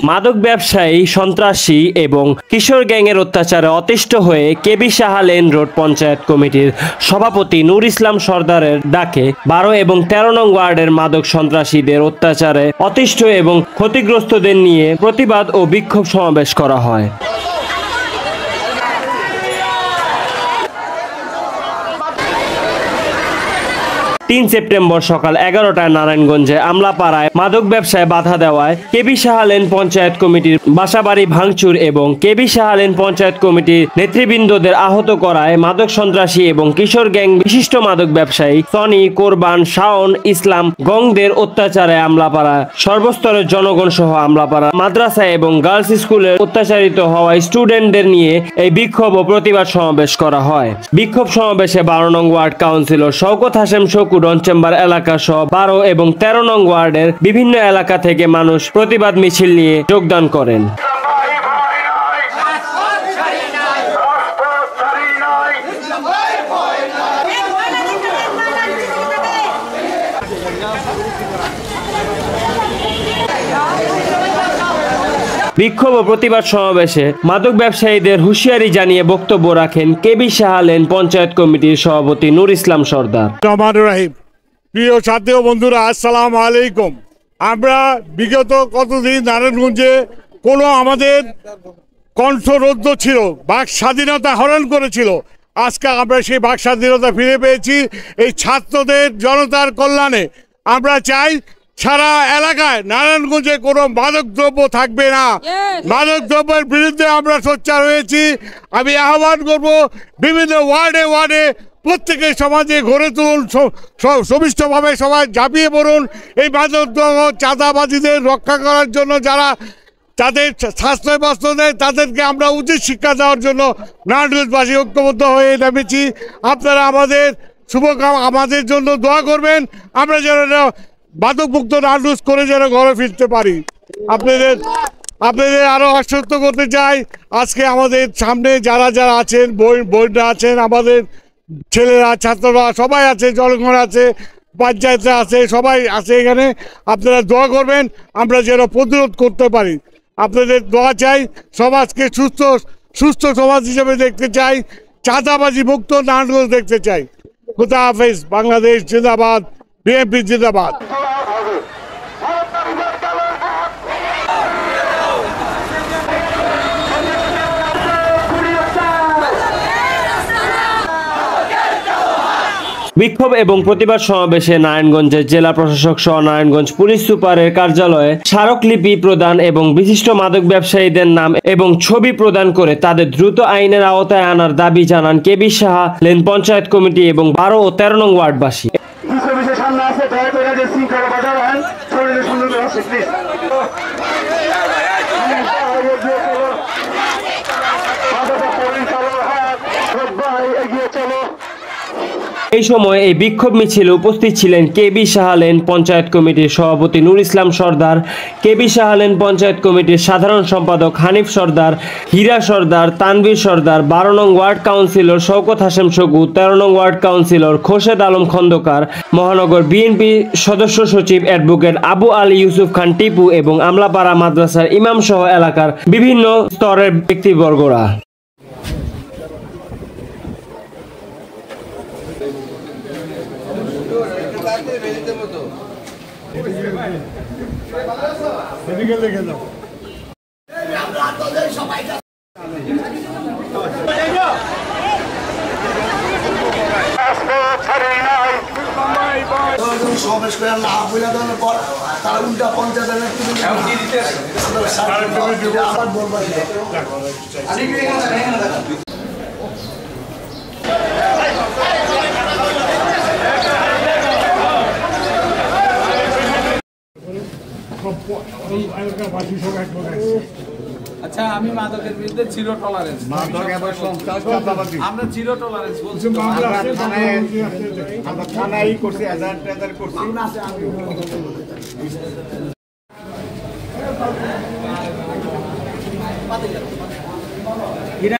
মাদক ব্যবসায়ী, সন্ত্রাসী এবং কিশোর গ্যাংয়ের অত্যাচারে অতিষ্ঠ হয়ে কেবি সাহা লেন রোড পঞ্চায়েত কমিটির সভাপতি নূর ইসলাম সরদারের ডাকে 12 এবং 13 নং ওয়ার্ডের মাদক সন্ত্রাসীদের অত্যাচারে অতিষ্ঠ এবং ক্ষতিগ্রস্তদের নিয়ে প্রতিবাদ ও বিক্ষোভ সমাবেশ করা হয়। 3 সেপ্টেম্বর সকাল 11টায় নারায়ণগঞ্জে আমলাপাড়ায় মাদক ব্যবসায় বাধা দেওয়ায় কেবি সাহা লেন পঞ্চায়েত কমিটির বাসাবাড়ি ভাঙচুর এবং কেবি সাহা লেন পঞ্চায়েত কমিটির নেতৃবৃন্দদের আহত করায় মাদক সন্ত্রাসী এবং কিশোর গ্যাং বিশিষ্ট মাদক ব্যবসায়ী সনি, কোরবান, শাওন, ইসলাম গংদের অত্যাচারে আমলাপাড়া সর্বস্তরের জনগণ সহ আমলাপাড়া মাদ্রাসা এবং গার্লস স্কুলের অত্যাচারিত হওয়া স্টুডেন্টদের নিয়ে এই বিক্ষোভ ও প্রতিবাদ সমাবেশ করা হয়। বিক্ষোভ সমাবেশে 12 নং ward councillor Shawkat Hashem শকুর chamber এলাকা সহ 12 এবং 13 নং ওয়ার্ডের বিভিন্ন এলাকা থেকে মানুষ প্রতিবাদ মিছিল নিয়ে যোগদান করেন। বিক্ষোভ ও প্রতিবাদ সমাবেশে মাদক ব্যবসায়ীদের হুঁশিয়ারি জানিয়ে বক্তব্য রাখেন কেবি সাহা লেন পঞ্চায়েত কমিটির সভাপতি নূর ইসলাম সরদার। প্রিয় সাথী ও বন্ধুরা, আসসালামু আলাইকুম। আমরা বিগত কতদিন নারায়ণগঞ্জে কোনো আমাদের কণ্ঠরোধ ছিল, বাক স্বাধীনতা হরণ করেছিল। আজকে আমরা সেই বাক স্বাধীনতা ফিরে পেয়েছি এই ছাত্রদের জনতার কল্যাণে। আমরা চাই সারা এলাকায় নারায়ণগঞ্জে কোনো মাদক দ্রব্য থাকবে না। মাদক দ্রব্যের বিরুদ্ধে আমরা সোচ্চার হয়েছি। আমি আহ্বান করব বিভিন্ন ওয়ার্ডে ওয়ার্ডে প্রত্যেকের সমাজে গড়ে তুলুন, সমিষ্টভাবে সবাই ঝাঁপিয়ে পড়ুন এই মাদক দ্রব্য চাঁদাবাজিদের রক্ষা করার জন্য। যারা তাদের স্বাস্থ্য বাস্ত দেয় তাদেরকে আমরা উচিত শিক্ষা দেওয়ার জন্য নারায়ণগঞ্জবাসী ঐক্যবদ্ধ হয়ে নেমেছি। আপনারা আমাদের আমাদের জন্য দোয়া করবেন, আমরা যেন মাদকমুক্ত নারায়ণগঞ্জ করে যেন ঘরে ফিরতে পারি। আপনাদের আরও আশ্বস্ত করতে চাই, আজকে আমাদের সামনে যারা যারা আছেন, বোনরা আছেন, আমাদের ছেলেরা, ছাত্ররা সবাই আছে, জনগণ আছে, পঞ্চায়েতরা আছে, সবাই আছে এখানে। আপনারা দোয়া করবেন আমরা যেন প্রতিরোধ করতে পারি। আপনাদের দোয়া চাই। সমাজকে সুস্থ সমাজ হিসেবে দেখতে চাই, চাঁদাবাজি মুক্ত নারায়ণগঞ্জ দেখতে চাই। খুদা হাফেজ। বাংলাদেশ জিন্দাবাদ, বিএনপি জিন্দাবাদ। বিক্ষোভ এবং প্রতিবাদ সমাবেশে নারায়ণগঞ্জের জেলা প্রশাসক সহ নারায়ণগঞ্জ পুলিশ সুপারের কার্যালয়ে স্মারকলিপি প্রদান এবং বিশিষ্ট মাদক ব্যবসায়ীদের নাম এবং ছবি প্রদান করে তাদের দ্রুত আইনের আওতায় আনার দাবি জানান কেবি সাহা লেন পঞ্চায়েত কমিটি এবং 12 ও 13 নং ওয়ার্ডবাসী। এই সময় এই বিক্ষোভ মিছিলে উপস্থিত ছিলেন কেবি সাহা লেন পঞ্চায়েত কমিটির সভাপতি নূর ইসলাম সরদার, কেবি সাহা লেন পঞ্চায়েত কমিটির সাধারণ সম্পাদক হানিফ সরদার, হীরা সরদার, তানভীর সরদার, 12 নং ওয়ার্ড কাউন্সিলর শওকত হাশেম শকু, 13 নং ওয়ার্ড কাউন্সিলর খোরশেদ আলম খন্দকার, মহানগর বিএনপি সদস্য সচিব অ্যাডভোকেট আবু আলী ইউসুফ খান টিপু এবং আমলাপাড়া মাদ্রাসার ইমাম সহ এলাকার বিভিন্ন স্তরের ব্যক্তিবর্গরা। সমাবেশ করে না বইলা দেওয়ার পর তারা উল্টা আচ্ছা, আমি মাদকের বিরুদ্ধে জিরো টলারেন্স, আমরা জিরো টলারেন্স বলছি। আমরা থানায় করছি,